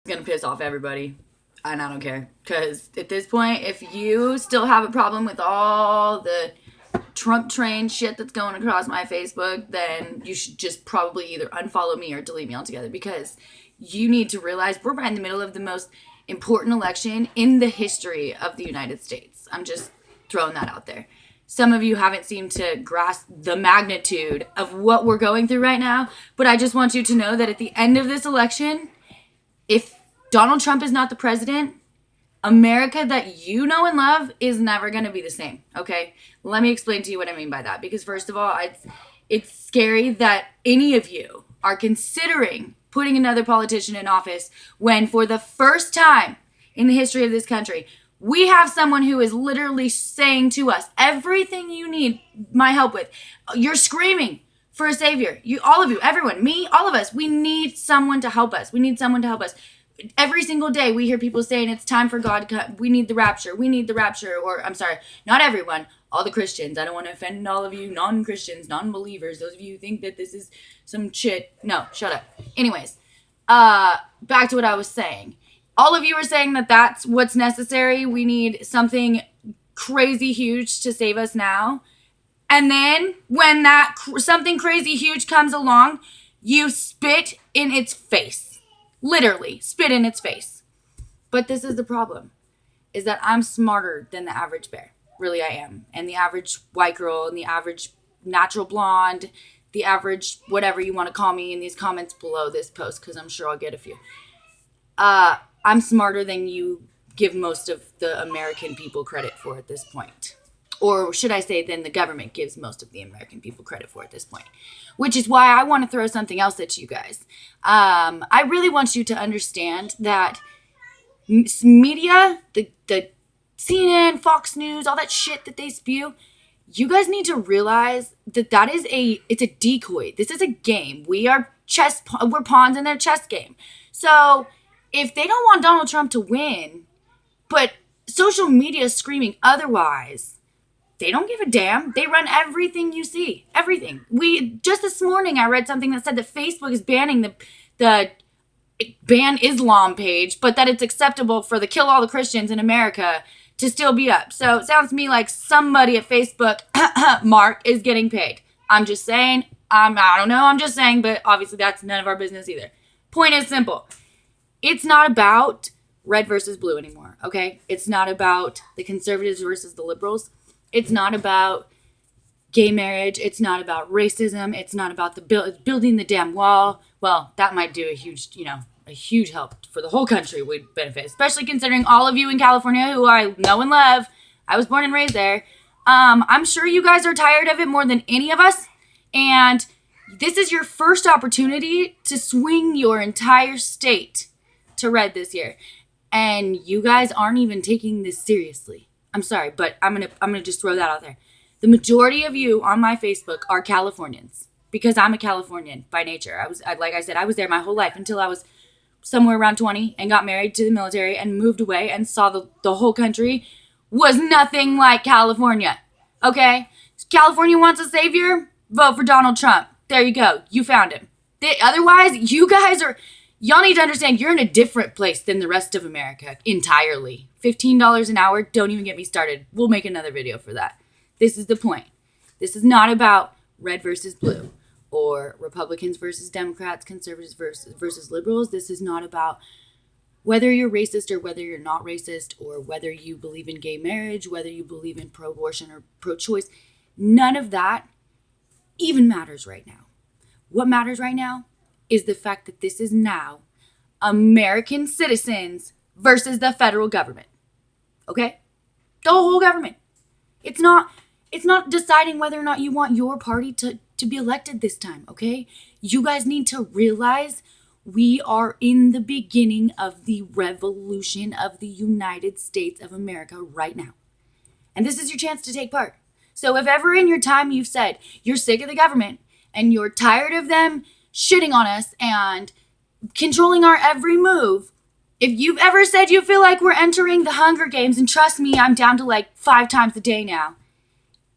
Gonna piss off everybody, and I don't care. Because at this point, if you still have a problem with all the Trump train shit that's going across my Facebook, then you should just probably either unfollow me or delete me altogether. Because you need to realize we're right in the middle of the most important election in the history of the United States. I'm just throwing that out there. Some of you haven't seemed to grasp the magnitude of what we're going through right now, but I just want you to know that at the end of this election, if Donald Trump is not the president, America that you know and love is never going to be the same, okay? Let me explain to you what I mean by that. Because first of all, it's scary that any of you are considering putting another politician in office when for the first time in the history of this country, we have someone who is literally saying to us, everything you need my help with. You're screaming for a savior. You, all of you, everyone, me, all of us, we need someone to help us. We need someone to help us. Every single day we hear people saying it's time for God to come. We need the rapture. We need the rapture. Or I'm sorry, not everyone, all the Christians. I don't want to offend all of you non-Christians, non-believers, those of you who think that this is some shit. No, shut up. Anyways, back to what I was saying. All of you are saying that that's what's necessary. We need something crazy huge to save us now. And then when that something crazy huge comes along, you spit in its face. Literally, spit in its face. But this is the problem, is that I'm smarter than the average bear. Really, I am. And the average white girl and the average natural blonde, the average whatever you want to call me in these comments below this post, because I'm sure I'll get a few. I'm smarter than you give most of the American people credit for at this point. Or should I say, than the government gives most of the American people credit for at this point. Which is why I want to throw something else at you guys. I really want you to understand that media, the CNN, Fox News, all that shit that they spew, you guys need to realize that it's a decoy. This is a game. We're pawns in their chess game. So if they don't want Donald Trump to win, but social media is screaming otherwise, they don't give a damn. They run everything you see. Everything. Just this morning I read something that said that Facebook is banning the ban Islam page, but that it's acceptable for the kill all the Christians in America to still be up. So it sounds to me like somebody at Facebook, Mark, is getting paid. I'm just saying. I don't know. I'm just saying, but obviously that's none of our business either. Point is simple. It's not about red versus blue anymore, okay? It's not about the conservatives versus the liberals. It's not about gay marriage. It's not about racism. It's not about the building the damn wall. Well, that might do a huge help for the whole country would benefit, especially considering all of you in California who I know and love. I was born and raised there. I'm sure you guys are tired of it more than any of us. And this is your first opportunity to swing your entire state to red this year. And you guys aren't even taking this seriously. I'm sorry, but I'm gonna just throw that out there. The majority of you on my Facebook are Californians because I'm a Californian by nature. Like I said, I was there my whole life until I was somewhere around 20 and got married to the military and moved away and saw the whole country was nothing like California. Okay? California wants a savior? Vote for Donald Trump. There you go. You found him. Otherwise, y'all need to understand you're in a different place than the rest of America entirely. $15 an hour, don't even get me started. We'll make another video for that. This is the point. This is not about red versus blue or Republicans versus Democrats, conservatives versus liberals. This is not about whether you're racist or whether you're not racist or whether you believe in gay marriage, whether you believe in pro-abortion or pro-choice. None of that even matters right now. What matters right now is the fact that this is now American citizens versus the federal government. Okay? The whole government. It's not deciding whether or not you want your party to be elected this time, okay? You guys need to realize we are in the beginning of the revolution of the United States of America right now. And this is your chance to take part. So if ever in your time you've said you're sick of the government and you're tired of them shitting on us and controlling our every move, if you've ever said you feel like we're entering the Hunger Games, and trust me, I'm down to like 5 times a day now,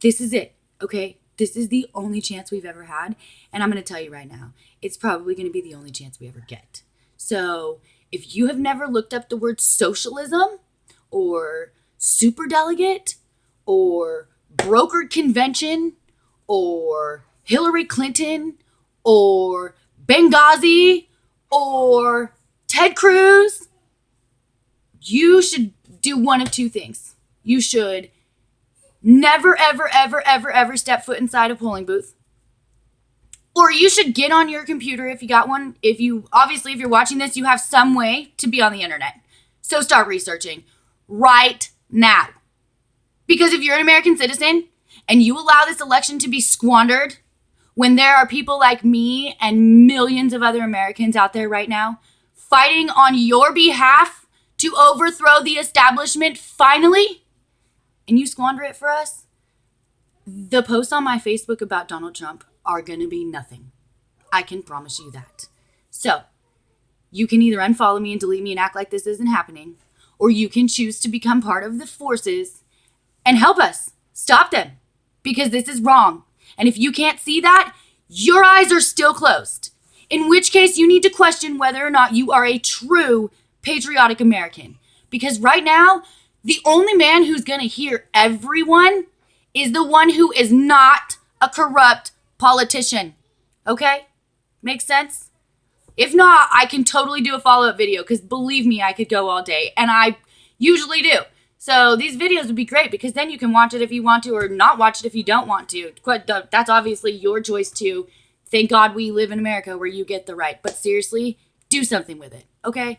this is it, okay? This is the only chance we've ever had. And I'm going to tell you right now, it's probably going to be the only chance we ever get. So if you have never looked up the word socialism or superdelegate or brokered convention or Hillary Clinton or Benghazi or Ted Cruz, you should do one of two things. You should never, ever, ever, ever, ever step foot inside a polling booth. Or you should get on your computer if you got one. If you're watching this, you have some way to be on the internet. So start researching right now. Because if you're an American citizen and you allow this election to be squandered when there are people like me and millions of other Americans out there right now fighting on your behalf to overthrow the establishment finally, and you squander it for us, the posts on my Facebook about Donald Trump are going to be nothing. I can promise you that. So, you can either unfollow me and delete me and act like this isn't happening, or you can choose to become part of the forces and help us stop them, because this is wrong. And if you can't see that, your eyes are still closed. In which case, you need to question whether or not you are a true patriotic American. Because right now, the only man who's going to hear everyone is the one who is not a corrupt politician. Okay? Makes sense? If not, I can totally do a follow-up video, because believe me, I could go all day, and I usually do. So these videos would be great, because then you can watch it if you want to, or not watch it if you don't want to. That's obviously your choice too. Thank God we live in America where you get the right. But seriously, do something with it, okay?